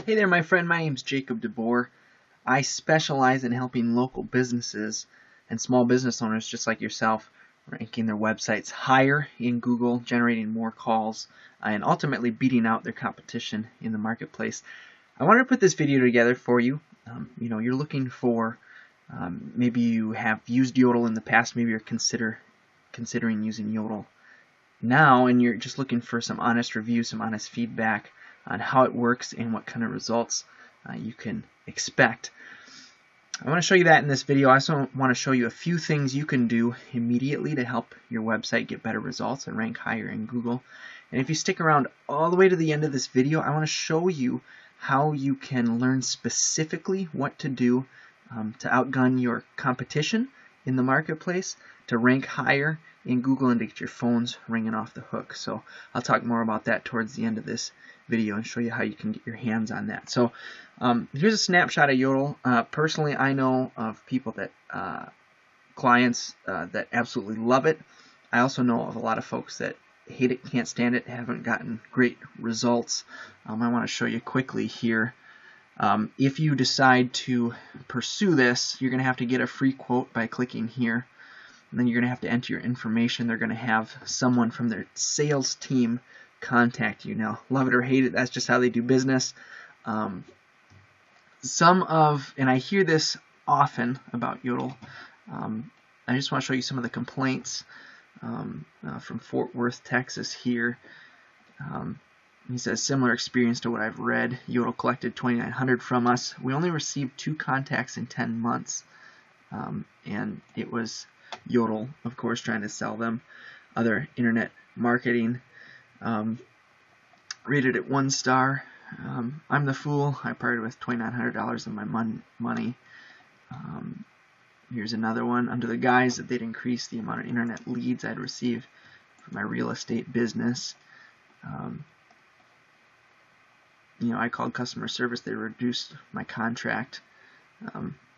Hey there, my friend. My name's Jacob DeBoer. I specialize in helping local businesses and small business owners just like yourself ranking their websites higher in Google, generating more calls, and ultimately beating out their competition in the marketplace. I wanted to put this video together for you. You're looking for, maybe you have used Yodle in the past, maybe you're considering using Yodle now, and you're just looking for some honest reviews, some honest feedback on how it works and what kind of results you can expect. I want to show you that in this video. I also want to show you a few things you can do immediately to help your website get better results and rank higher in Google. And if you stick around all the way to the end of this video, I want to show you how you can learn specifically what to do to outgun your competition in the marketplace, to rank higher in Google, and to get your phones ringing off the hook. So I'll talk more about that towards the end of this video and show you how you can get your hands on that. So here's a snapshot of Yodle. Personally, I know of people that clients that absolutely love it. I also know of a lot of folks that hate it, can't stand it, haven't gotten great results. I want to show you quickly here. If you decide to pursue this, you're going to have to get a free quote by clicking here. And then you're going to have to enter your information. They're going to have someone from their sales team contact you. Now, love it or hate it, that's just how they do business. And I hear this often about Yodle. I just want to show you some of the complaints from Fort Worth, Texas here. He says, similar experience to what I've read. Yodle collected $2,900 from us. We only received 2 contacts in 10 months. And it was Yodle, of course, trying to sell them other internet marketing. Rated at 1 star. I'm the fool. I parted with $2,900 of my money. Here's another one. Under the guise that they'd increase the amount of internet leads I'd receive for my real estate business. I called customer service. They reduced my contract.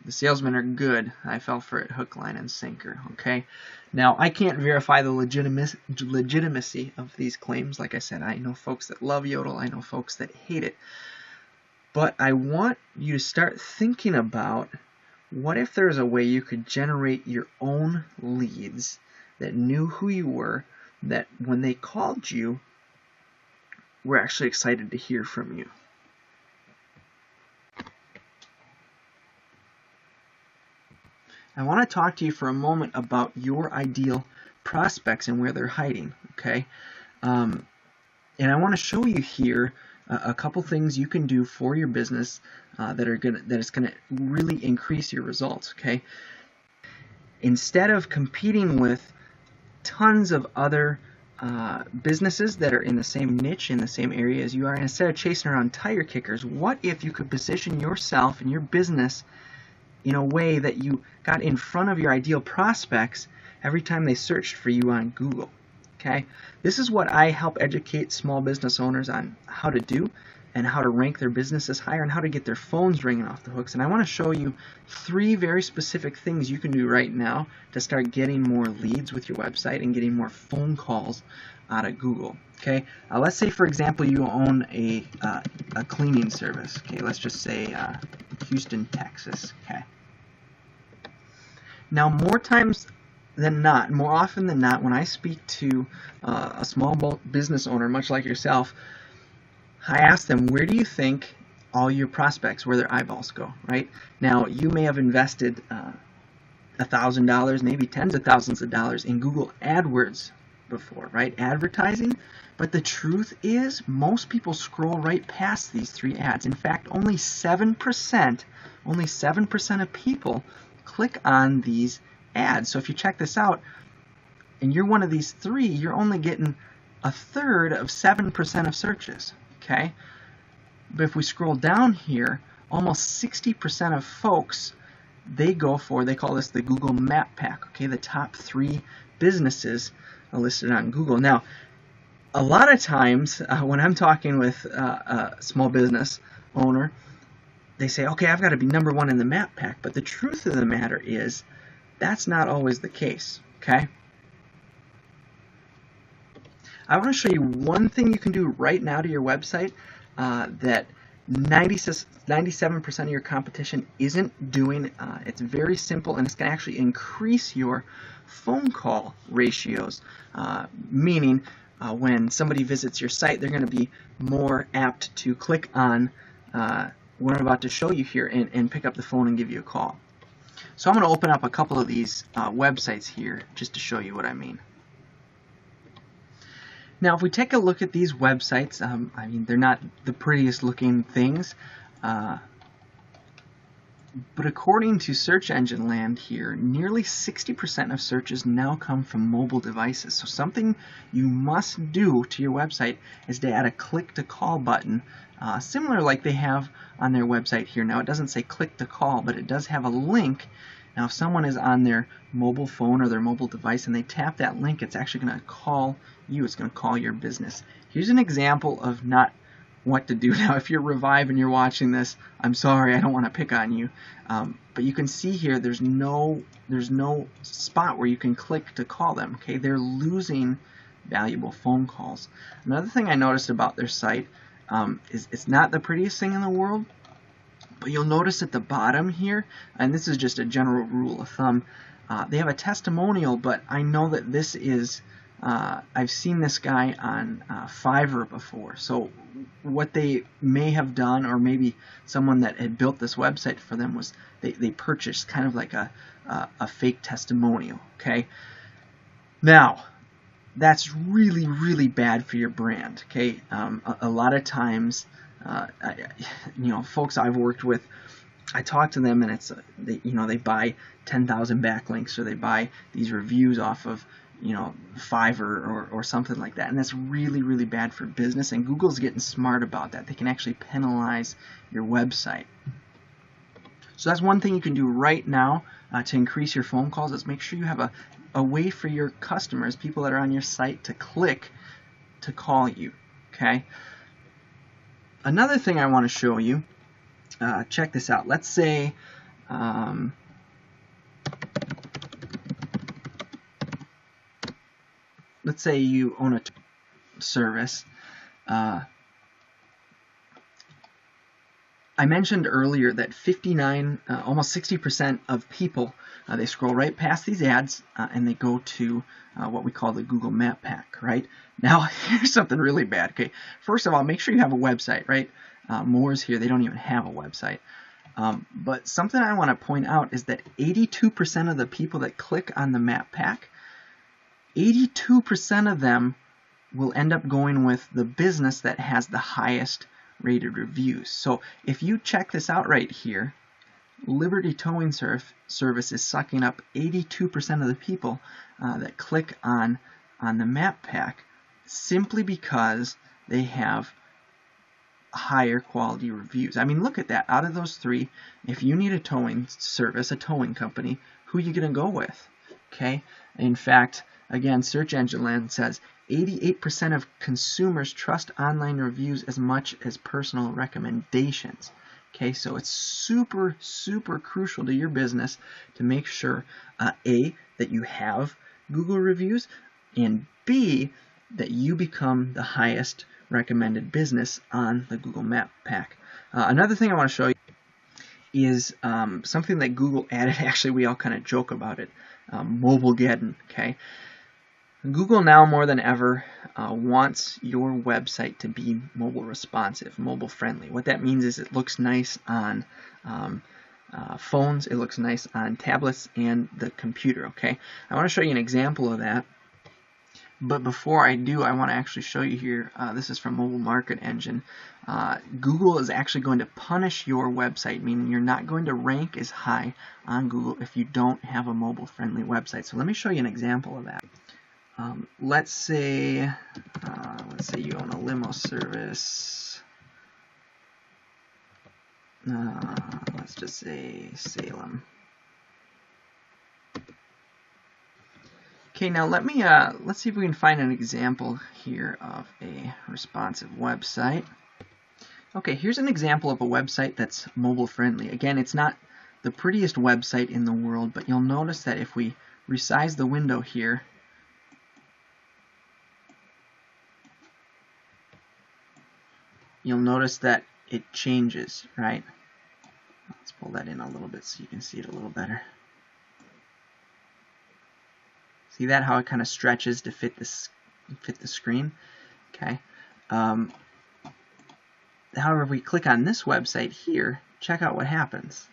The salesmen are good. I fell for it hook, line, and sinker. Okay. Now, I can't verify the legitimacy of these claims. Like I said, I know folks that love Yodle. I know folks that hate it. But I want you to start thinking about, what if there's a way you could generate your own leads that knew who you were, that when they called you, were actually excited to hear from you. I want to talk to you for a moment about your ideal prospects and where they're hiding, okay? And I want to show you here a couple things you can do for your business that is going to really increase your results, okay? Instead of competing with tons of other businesses that are in the same niche, in the same area as you are, instead of chasing around tire kickers, what if you could position yourself and your business in a way that you got in front of your ideal prospects every time they searched for you on Google? Okay, this is what I help educate small business owners on how to do, and how to rank their businesses higher, and how to get their phones ringing off the hooks. And I want to show you 3 very specific things you can do right now to start getting more leads with your website and getting more phone calls out of Google. Okay, let's say, for example, you own a cleaning service. Okay, let's just say Houston, Texas. Okay. Now, more often than not, when I speak to a small business owner, much like yourself, I ask them, where do you think all your prospects, where their eyeballs go, right? Now, you may have invested $1,000, maybe tens of thousands of dollars in Google AdWords before, right? Advertising. But the truth is, most people scroll right past these 3 ads. In fact, only 7% of people click on these ads. So if you check this out, and you're one of these 3, you're only getting 1/3 of 7% of searches. Okay, but if we scroll down here, almost 60% of folks, they call this the Google Map Pack. Okay, the top 3 businesses are listed on Google. Now, a lot of times when I'm talking with a small business owner, they say, okay, I've got to be #1 in the Map Pack. But the truth of the matter is, that's not always the case. Okay. I want to show you one thing you can do right now to your website that 97% of your competition isn't doing. It's very simple, and it's going to actually increase your phone call ratios, meaning when somebody visits your site, they're going to be more apt to click on what I'm about to show you here and pick up the phone and give you a call. So I'm going to open up a couple of these websites here just to show you what I mean. Now, if we take a look at these websites, I mean, they're not the prettiest looking things, but according to Search Engine Land here, nearly 60% of searches now come from mobile devices. So something you must do to your website is to add a click to call button, similar like they have on their website here. Now, it doesn't say click to call, but it does have a link. Now, if someone is on their mobile phone or their mobile device and they tap that link, it's actually going to call you. It's going to call your business. Here's an example of not what to do. Now, if you're Revive and you're watching this, I'm sorry, I don't want to pick on you. But you can see here there's no spot where you can click to call them. Okay, they're losing valuable phone calls. Another thing I noticed about their site is it's not the prettiest thing in the world, but you'll notice at the bottom here, and this is just a general rule of thumb, they have a testimonial, but I know that this is, I've seen this guy on Fiverr before. So what they may have done, or maybe someone that had built this website for them, was they purchased kind of like a fake testimonial. Okay, now that's really, really bad for your brand. Okay, a lot of times, folks I've worked with, I talk to them and it's they buy 10,000 backlinks, or they buy these reviews off of Fiverr or something like that, and that's really, really bad for business. And Google's getting smart about that. They can actually penalize your website. So that's one thing you can do right now to increase your phone calls, is make sure you have a way for your customers, people that are on your site, to click to call you. Okay. Another thing I want to show you, check this out. Let's say you own a service. I mentioned earlier that almost 60% of people, they scroll right past these ads and they go to what we call the Google Map Pack, right? Now, here's something really bad. Okay, first of all, make sure you have a website, right? Moore's here, they don't even have a website. But something I want to point out is that 82% of the people that click on the Map Pack, 82% of them will end up going with the business that has the highest rated reviews. So if you check this out right here, Liberty Towing Service is sucking up 82% of the people that click on the Map Pack, simply because they have higher quality reviews. I mean, look at that. Out of those three, if you need a towing service, a towing company, who are you going to go with? Okay. In fact, again, Search Engine Land says 88% of consumers trust online reviews as much as personal recommendations. Okay, so it's super, super crucial to your business to make sure, A, that you have Google reviews, and B, that you become the highest recommended business on the Google Map Pack. Another thing I want to show you is something that Google added. Actually, we all kind of joke about it, Mobilegeddon. Okay, Google now more than ever wants your website to be mobile responsive, mobile friendly. What that means is it looks nice on phones, it looks nice on tablets and the computer. Okay, I want to show you an example of that. But before I do, I want to actually show you here, this is from Mobile Market Engine. Google is actually going to punish your website, meaning you're not going to rank as high on Google if you don't have a mobile-friendly website. So let me show you an example of that. Let's say you own a limo service. Let's just say Salem. Okay, now let's see if we can find an example here of a responsive website. Okay, here's an example of a website that's mobile friendly. Again, it's not the prettiest website in the world, but you'll notice that if we resize the window here, you'll notice that it changes, right? Let's pull that in a little bit so you can see it a little better. See that, how it kind of stretches to fit the screen? Okay. However, if we click on this website here, check out what happens.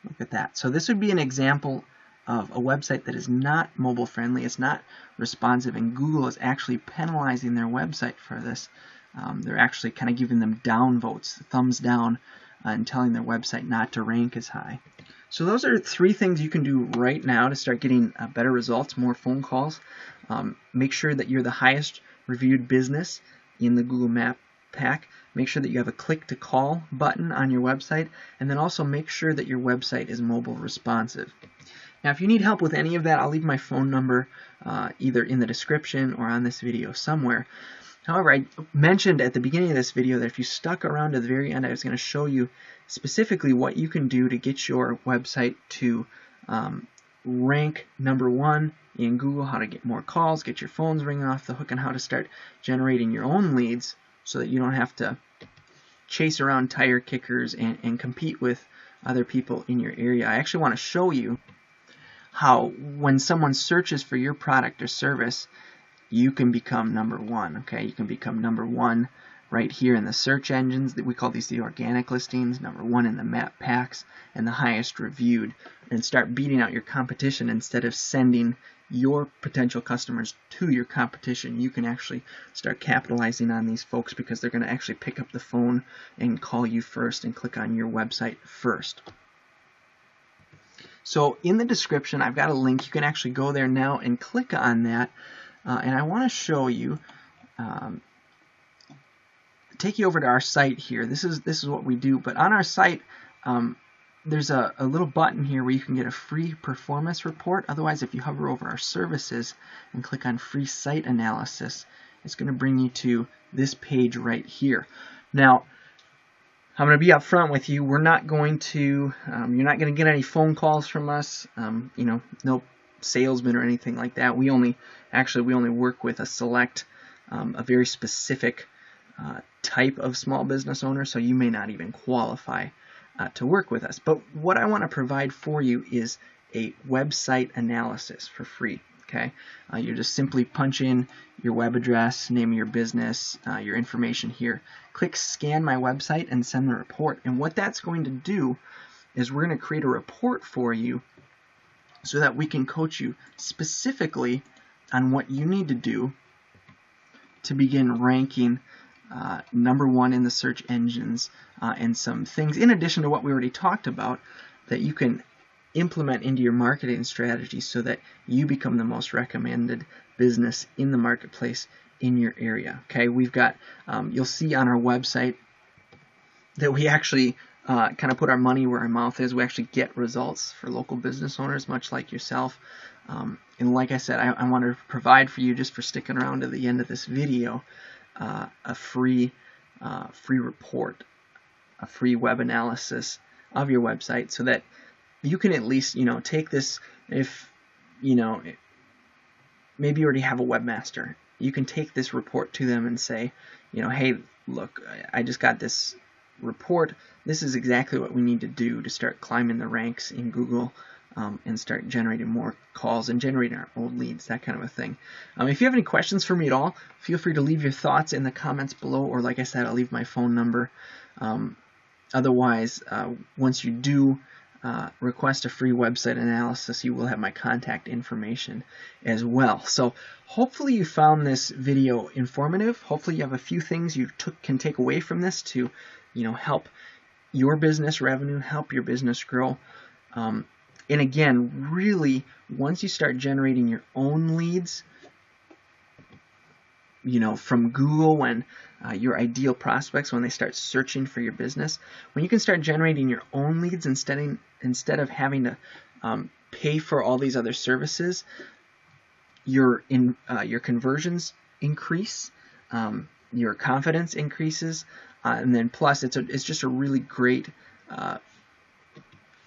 Look at that. So this would be an example of a website that is not mobile friendly, it's not responsive, and Google is actually penalizing their website for this. They're actually kind of giving them down votes, thumbs down, and telling their website not to rank as high. So those are 3 things you can do right now to start getting better results, more phone calls. Make sure that you're the highest reviewed business in the Google Map pack. Make sure that you have a click to call button on your website, and then also make sure that your website is mobile responsive. Now, if you need help with any of that, I'll leave my phone number either in the description or on this video somewhere. However, I mentioned at the beginning of this video that if you stuck around to the very end, I was going to show you specifically what you can do to get your website to rank #1 in Google, how to get more calls, get your phones ringing off the hook, and how to start generating your own leads so that you don't have to chase around tire kickers and compete with other people in your area. I actually want to show you how when someone searches for your product or service, you can become #1. Okay, you can become #1 right here in the search engines. We call these the organic listings, #1 in the map packs, and the highest reviewed, and start beating out your competition. Instead of sending your potential customers to your competition, you can actually start capitalizing on these folks because they're going to actually pick up the phone and call you first and click on your website first. So in the description, I've got a link. You can actually go there now and click on that. And I want to show you, take you over to our site here. This is what we do. But on our site, there's a little button here where you can get a free performance report. Otherwise, if you hover over our services and click on free site analysis, it's going to bring you to this page right here. Now, I'm going to be upfront with you. We're not going to, you're not going to get any phone calls from us. No salesman or anything like that. We only work with a select, a very specific type of small business owner, so you may not even qualify to work with us. But what I want to provide for you is a website analysis for free. Okay, you just simply punch in your web address, name of your business, your information here. Click scan my website and send the report. And what that's going to do is we're going to create a report for you so that we can coach you specifically on what you need to do to begin ranking #1 in the search engines, and some things in addition to what we already talked about that you can implement into your marketing strategy so that you become the most recommended business in the marketplace in your area. Okay, we've got, you'll see on our website that we actually kind of put our money where our mouth is. We actually get results for local business owners, much like yourself. And like I said, I want to provide for you, just for sticking around to the end of this video, a free report, a free web analysis of your website, so that you can at least, take this. If maybe you already have a webmaster, you can take this report to them and say, hey, look, I just got this report. This is exactly what we need to do to start climbing the ranks in Google, and start generating more calls and generating our old leads, that kind of a thing. If you have any questions for me at all, feel free to leave your thoughts in the comments below, or like I said, I'll leave my phone number. Otherwise, once you do request a free website analysis, you will have my contact information as well. So hopefully you found this video informative. Hopefully you have a few things you can take away from this to help your business revenue, help your business grow. And again, really, once you start generating your own leads, from Google, when your ideal prospects, when they start searching for your business, when you can start generating your own leads instead of having to pay for all these other services, your conversions increase, your confidence increases, and then plus it's just a really great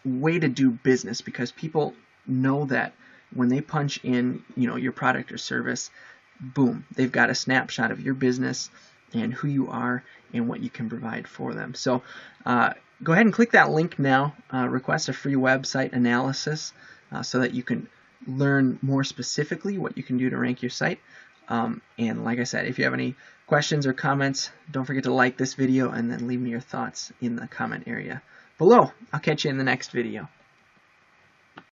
way to do business, because people know that when they punch in your product or service, boom, they've got a snapshot of your business and who you are and what you can provide for them. So go ahead and click that link now. Request a free website analysis so that you can learn more specifically what you can do to rank your site. And like I said, if you have any questions or comments, don't forget to like this video and then leave me your thoughts in the comment area below. I'll catch you in the next video.